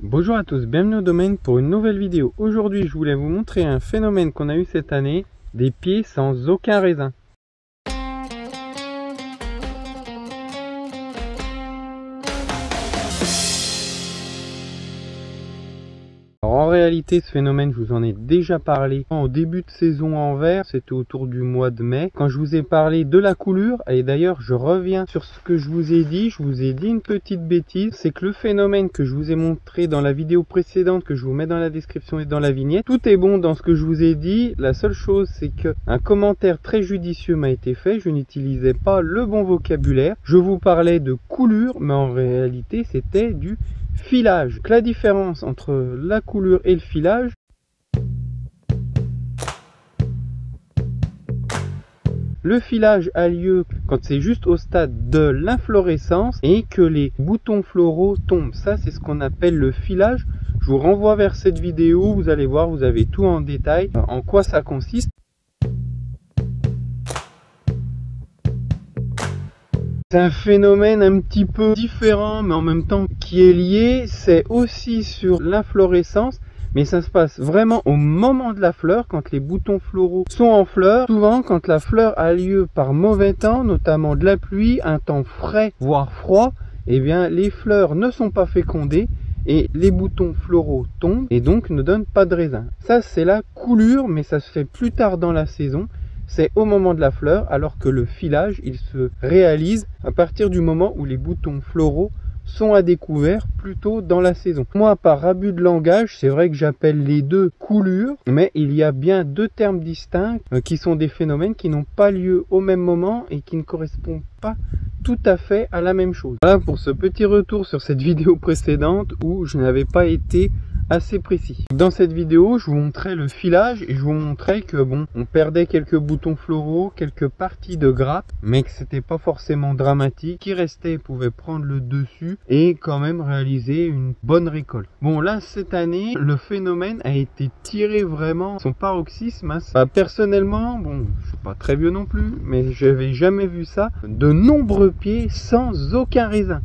Bonjour à tous, bienvenue au domaine pour une nouvelle vidéo. Aujourd'hui, je voulais vous montrer un phénomène qu'on a eu cette année, des pieds sans aucun raisin. Alors, en réalité, ce phénomène, je vous en ai déjà parlé au début de saison en vert, c'était autour du mois de mai, quand je vous ai parlé de la coulure. Et d'ailleurs, je reviens sur ce que je vous ai dit une petite bêtise, c'est que le phénomène que je vous ai montré dans la vidéo précédente, que je vous mets dans la description et dans la vignette, tout est bon dans ce que je vous ai dit. La seule chose, c'est que un commentaire très judicieux m'a été fait, je n'utilisais pas le bon vocabulaire, je vous parlais de coulure, mais en réalité, c'était du filage. Donc, la différence entre la coulure et le filage, le filage a lieu quand c'est juste au stade de l'inflorescence et que les boutons floraux tombent. Ça, c'est ce qu'on appelle le filage. Je vous renvoie vers cette vidéo, vous allez voir, vous avez tout en détail en quoi ça consiste. C'est un phénomène un petit peu différent, mais en même temps qui est lié. C'est aussi sur l'inflorescence, mais ça se passe vraiment au moment de la fleur, quand les boutons floraux sont en fleur. Souvent, quand la fleur a lieu par mauvais temps, notamment de la pluie, un temps frais, voire froid, eh bien, les fleurs ne sont pas fécondées et les boutons floraux tombent et donc ne donnent pas de raisin. Ça, c'est la coulure, mais ça se fait plus tard dans la saison. C'est au moment de la fleur, alors que le filage, il se réalise à partir du moment où les boutons floraux sont à découvert, plutôt dans la saison. Moi, par abus de langage, c'est vrai que j'appelle les deux coulures, mais il y a bien deux termes distincts qui sont des phénomènes qui n'ont pas lieu au même moment et qui ne correspondent pas tout à fait à la même chose. Voilà pour ce petit retour sur cette vidéo précédente où je n'avais pas été assez précis. Dans cette vidéo, je vous montrais le filage et je vous montrais que bon, on perdait quelques boutons floraux, quelques parties de grappe, mais que c'était pas forcément dramatique. Qui restait pouvait prendre le dessus et quand même réaliser une bonne récolte. Bon, là, cette année, le phénomène a été tiré vraiment son paroxysme. Hein. Bah, personnellement, bon, je suis pas très vieux non plus, mais j'avais jamais vu ça. De nombreux pieds sans aucun raisin.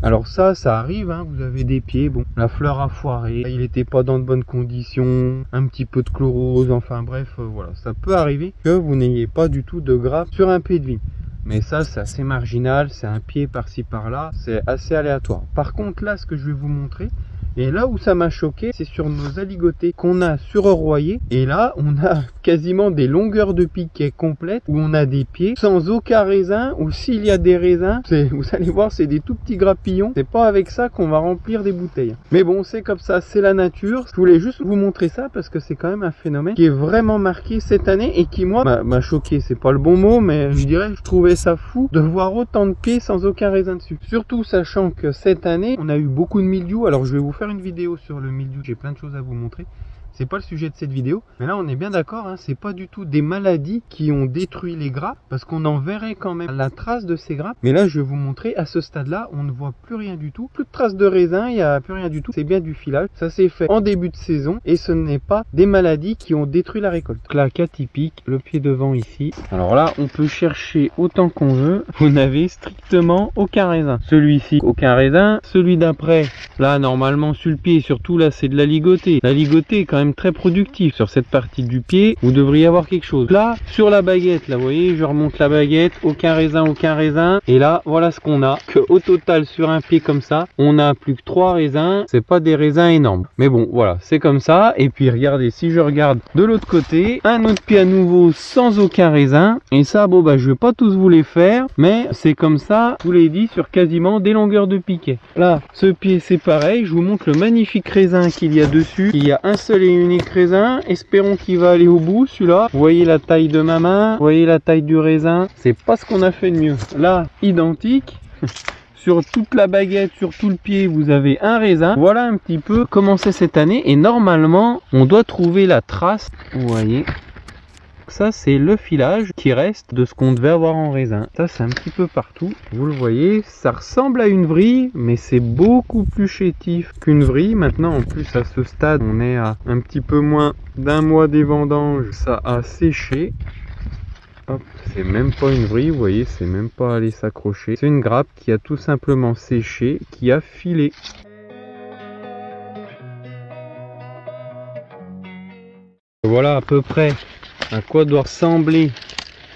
Alors ça arrive, hein, vous avez des pieds, bon, la fleur a foiré, il n'était pas dans de bonnes conditions, un petit peu de chlorose, enfin bref, voilà, ça peut arriver que vous n'ayez pas du tout de grappe sur un pied de vigne. Mais ça, c'est assez marginal, c'est un pied par-ci par-là, c'est assez aléatoire. Par contre, là, ce que je vais vous montrer, et là où ça m'a choqué, c'est sur nos aligotés qu'on a surroyés. Et là, on a quasiment des longueurs de piquet complètes où on a des pieds sans aucun raisin, ou s'il y a des raisins, vous allez voir, c'est des tout petits grappillons. C'est pas avec ça qu'on va remplir des bouteilles. Mais bon, c'est comme ça, c'est la nature. Je voulais juste vous montrer ça parce que c'est quand même un phénomène qui est vraiment marqué cette année et qui, moi, m'a choqué. C'est pas le bon mot, mais je dirais, je trouvais ça fou de voir autant de pieds sans aucun raisin dessus. Surtout sachant que cette année, on a eu beaucoup de mildiou. Alors, je vais vous faire une vidéo sur le mildiou, j'ai plein de choses à vous montrer. C'est pas le sujet de cette vidéo, mais là on est bien d'accord, hein, c'est pas du tout des maladies qui ont détruit les grappes, parce qu'on en verrait quand même la trace de ces grappes. Mais là je vais vous montrer, à ce stade là, on ne voit plus rien du tout, plus de traces de raisin, il n'y a plus rien du tout. C'est bien du filage, ça s'est fait en début de saison, et ce n'est pas des maladies qui ont détruit la récolte. Donc là, cas typique, le pied devant ici. Alors là, on peut chercher autant qu'on veut, vous n'avez strictement aucun raisin. Celui-ci, aucun raisin. Celui d'après, là normalement sur le pied, surtout là c'est de la ligotée. La ligotée est quand même très productif sur cette partie du pied, vous devriez avoir quelque chose. Là sur la baguette, là vous voyez, je remonte la baguette, aucun raisin, et là voilà ce qu'on a, que au total sur un pied comme ça on a plus que 3 raisins. C'est pas des raisins énormes, mais bon voilà, c'est comme ça. Et puis regardez, si je regarde de l'autre côté, un autre pied à nouveau sans aucun raisin, et ça bon bah je vais pas tous vous les faire, mais c'est comme ça, je vous l'ai dit, sur quasiment des longueurs de piquet. Là ce pied c'est pareil, je vous montre le magnifique raisin qu'il y a dessus. Il y a un seul et unique raisin, espérons qu'il va aller au bout celui-là. Vous voyez la taille de ma main, vous voyez la taille du raisin, c'est pas ce qu'on a fait de mieux. Là, identique. Sur toute la baguette, sur tout le pied, vous avez un raisin. Voilà un petit peu comment c'est cette année. Et normalement, on doit trouver la trace. Vous voyez, ça c'est le filage qui reste de ce qu'on devait avoir en raisin. Ça c'est un petit peu partout, vous le voyez, ça ressemble à une vrille, mais c'est beaucoup plus chétif qu'une vrille. Maintenant en plus à ce stade, on est à un petit peu moins d'un mois des vendanges, ça a séché. Hop, c'est même pas une vrille, vous voyez, c'est même pas allé s'accrocher. C'est une grappe qui a tout simplement séché, qui a filé. voilà à peu près à quoi doit ressembler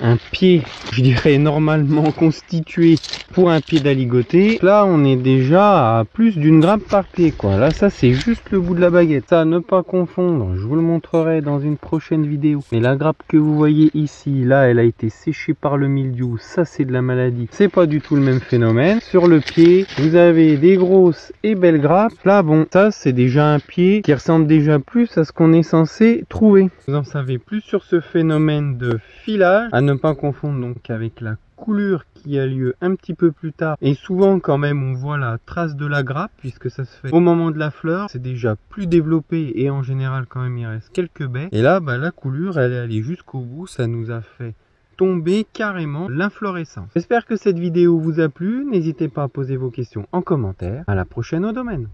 un pied, je dirais normalement constitué pour un pied d'aligoté. Là on est déjà à plus d'une grappe par pied quoi. Là ça c'est juste le bout de la baguette. Ça à ne pas confondre, je vous le montrerai dans une prochaine vidéo. Mais la grappe que vous voyez ici, là elle a été séchée par le mildiou, ça c'est de la maladie. C'est pas du tout le même phénomène. Sur le pied, vous avez des grosses et belles grappes. Là bon, ça c'est déjà un pied qui ressemble déjà plus à ce qu'on est censé trouver. Vous en savez plus sur ce phénomène de filage, à ne pas confondre donc avec la coulure qui a lieu un petit peu plus tard, et souvent quand même on voit la trace de la grappe puisque ça se fait au moment de la fleur. C'est déjà plus développé et en général quand même il reste quelques baies, et là bah, la coulure elle est allée jusqu'au bout, ça nous a fait tomber carrément l'inflorescence. J'espère que cette vidéo vous a plu, n'hésitez pas à poser vos questions en commentaire. À la prochaine au domaine.